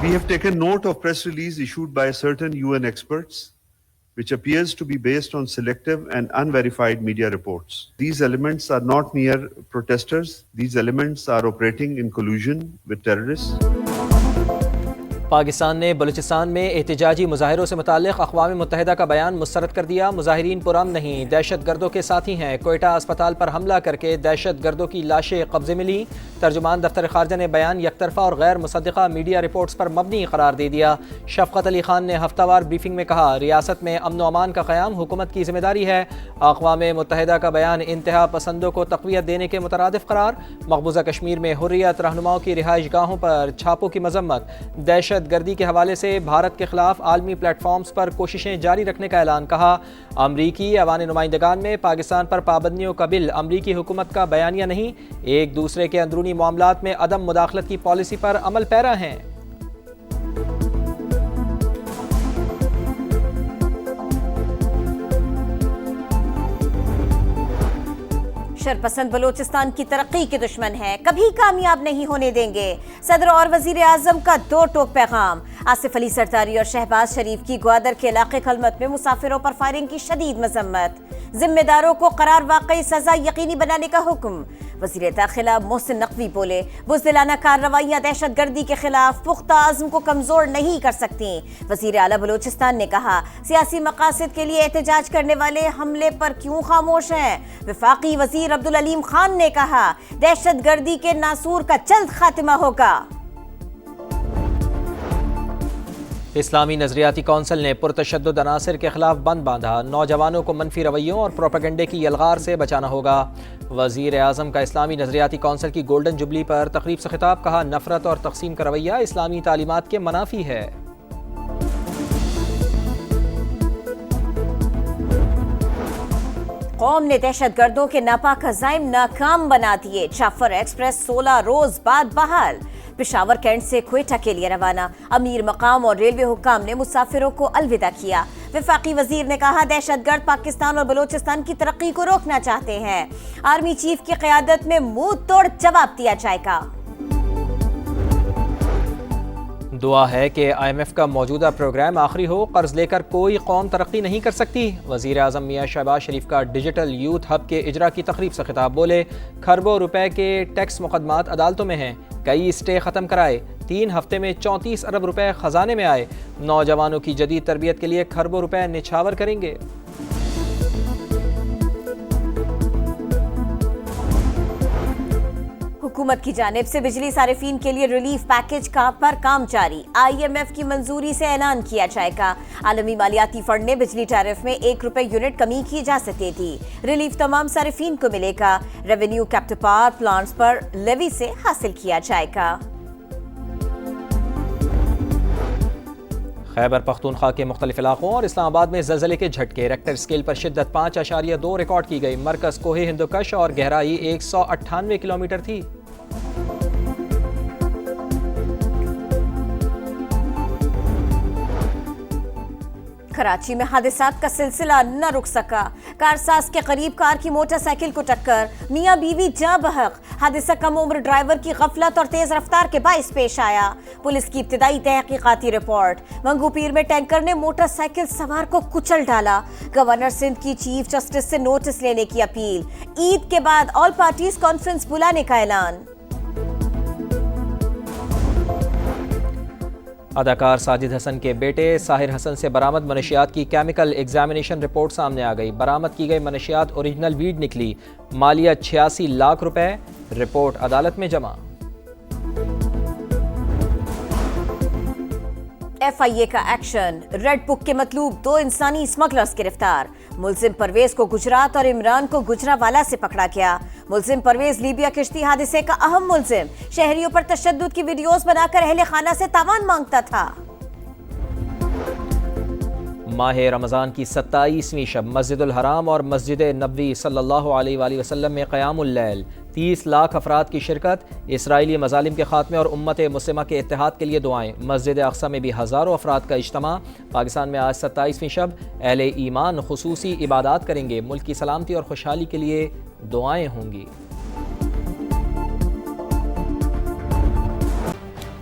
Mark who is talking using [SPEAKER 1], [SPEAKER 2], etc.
[SPEAKER 1] We have taken note of press release issued by certain UN experts, which appears to be based on selective and unverified media reports. These elements are not mere protesters. These elements are operating in collusion with terrorists.
[SPEAKER 2] Pakistan نے بلوچستان میں احتجاجی مظاہروں سے متعلق اقوام متحدہ کا بیان مسترد کر دیا۔ مظاہرین پرامن نہیں، دہشت گردوں کے ساتھی ہیں۔ کوئٹہ اسپتال پر حملہ کر کے دہشت گردوں کی لاشیں قبضے میں لیں۔ ترجمان دفتر خارجہ نے بیان یک طرفہ اور غیر مصدقہ میڈیا رپورٹس پر مبنی قرار دے دیا۔ شفقت علی خان نے ہفتہ وار بریفنگ میں کہا، ریاست میں امن و امان کا قیام حکومت کی ذمہ داری ہے۔ اقوام متحدہ کا بیان انتہا پسندوں کو تقویت دینے کے مترادف قرار۔ مقبوضہ کشمیر میں حریت رہنماؤں کی رہائش گاہوں پر چھاپوں کی مذمت۔ دہشت گردی کے حوالے سے بھارت کے خلاف عالمی پلیٹ فارمز پر کوششیں جاری رکھنے کا اعلان۔ کہا، امریکی ایوان نمائندگان میں پاکستان پر پابندیوں کا بل امریکی حکومت کا بیانیہ نہیں، ایک دوسرے کے اندرونی معاملات میں عدم مداخلت کی پالیسی پر عمل پیرا ہیں۔
[SPEAKER 3] شرپسند بلوچستان کی ترقی کے دشمن ہے، کبھی کامیاب نہیں ہونے دیں گے۔ صدر اور وزیر اعظم کا دو ٹوک پیغام۔ آصف علی سرداری اور شہباز شریف کی گوادر کے علاقے کھلمت میں مسافروں پر فائرنگ کی شدید مذمت۔ ذمہ داروں کو قرار واقعی سزا یقینی بنانے کا حکم۔ وزیر داخلہ محسن نقوی بولے، بزدلانہ کارروائیاں دہشت گردی کے خلاف پختہ عزم کو کمزور نہیں کر سکتی۔ وزیر اعلیٰ بلوچستان نے کہا، سیاسی مقاصد کے لیے احتجاج کرنے والے حملے پر کیوں خاموش ہیں؟ وفاقی وزیر عبدالعلیم خان نے کہا، دہشت گردی کے ناسور کا جلد خاتمہ ہوگا۔
[SPEAKER 2] اسلامی نظریاتی کونسل نے پرتشدد عناصر کے خلاف بند باندھا، نوجوانوں کو منفی رویوں اور پروپیگنڈے کی یلغار سے بچانا ہوگا۔ وزیر اعظم کا اسلامی نظریاتی کونسل کی گولڈن جوبلی پر تقریب سے خطاب، کہا، نفرت اور تقسیم کا رویہ اسلامی تعلیمات کے منافی ہے۔
[SPEAKER 3] قوم نے دہشت گردوں کے ناپاک عزائم ناکام بنا دیے، جعفر ایکسپریس 16 روز بعد بحال۔ پشاور کینٹ سے کوئٹہ کے لیے روانہ، امیر مقام اور ریلوے حکام نے مسافروں کو الوداع کیا۔ وفاقی وزیر نے کہا، دہشت گرد پاکستان اور بلوچستان کی ترقی کو روکنا چاہتے ہیں، آرمی چیف کی قیادت میں منہ توڑ جواب دیا جائے گا۔
[SPEAKER 2] دعا ہے کہ آئی ایم ایف کا موجودہ پروگرام آخری ہو، قرض لے کر کوئی قوم ترقی نہیں کر سکتی۔ وزیر اعظم میاں شہباز شریف کا ڈیجیٹل یوتھ ہب کے اجرا کی تقریب سے خطاب، بولے، کھربوں روپے کے ٹیکس مقدمات عدالتوں میں ہیں، کئی اسٹے ختم کرائے، 3 ہفتے میں 34 ارب روپے خزانے میں آئے، نوجوانوں کی جدید تربیت کے لیے کھربوں روپے نچھاور کریں گے۔
[SPEAKER 3] حکومت کی جانب سے بجلی صارفین کے لیے ریلیف پیکج پر کام جاری، آئی ایم ایف کی منظوری سے اعلان کیا جائے گا۔ عالمی مالیاتی فنڈ نے بجلی ٹیرف میں 1 روپے یونٹ کمی کی اجازت دے دی۔ ریلیف تمام صارفین کو ملے گا، ریونیو کیپٹو پاور پلانٹس پر لیوی سے حاصل کیا جائے گا۔
[SPEAKER 2] خیبر پختونخوا کے مختلف علاقوں اور اسلام آباد میں زلزلے کے جھٹکے، ریکٹر اسکیل پر شدت 5.2 ریکارڈ کی گئی۔ مرکز کوہ ہندوکش اور گہرائی 198 کلومیٹر تھی۔
[SPEAKER 3] کراچی میں حادثات کا سلسلہ نہ رک سکا، کارساز کے قریب کار کی موٹر سائیکل کو ٹکر، میاں بیوی جاں بحق۔ حادثہ کم عمر ڈرائیور کی غفلت اور تیز رفتار کے باعث پیش آیا۔ پولیس کی ابتدائی تحقیقاتی رپورٹ، منگو پیر میں ٹینکر نے موٹر سائیکل سوار کو کچل ڈالا۔ گورنر سندھ کی چیف جسٹس سے نوٹس لینے کی اپیل، عید کے بعد آل پارٹیز کانفرنس بلانے کا اعلان۔
[SPEAKER 2] اداکار ساجد حسن کے بیٹے ساحر حسن سے برآمد منشیات کی کیمیکل ایگزامینیشن رپورٹ سامنے آ گئی۔ برآمد کی گئی منشیات اوریجنل ویڈ نکلی، مالیہ 86 لاکھ روپے، رپورٹ عدالت میں جمع۔
[SPEAKER 3] ایف آئی اے کا ایکشن، ریڈ بک کے مطلوب 2 انسانی اسمگلرز گرفتار۔ ملزم پرویز کو گجرات اور عمران کو گجرانوالہ سے پکڑا گیا۔ ملزم پرویز لیبیا کشتی حادثے کا اہم ملزم، شہریوں پر تشدد کی ویڈیوز بنا کر اہل خانہ سے تاوان مانگتا تھا۔
[SPEAKER 2] ماہ رمضان کی 27ویں شب مسجد الحرام اور مسجد نبوی صلی اللہ علیہ وآلہ وسلم میں قیام اللیل، 30 لاکھ افراد کی شرکت، اسرائیلی مظالم کے خاتمے اور امت مسلمہ کے اتحاد کے لیے دعائیں۔ مسجد اقصی میں بھی ہزاروں افراد کا اجتماع۔ پاکستان میں آج 27ویں شب اہل ایمان خصوصی عبادات کریں گے، ملک کی سلامتی اور خوشحالی کے لیے دعائیں ہوں گی۔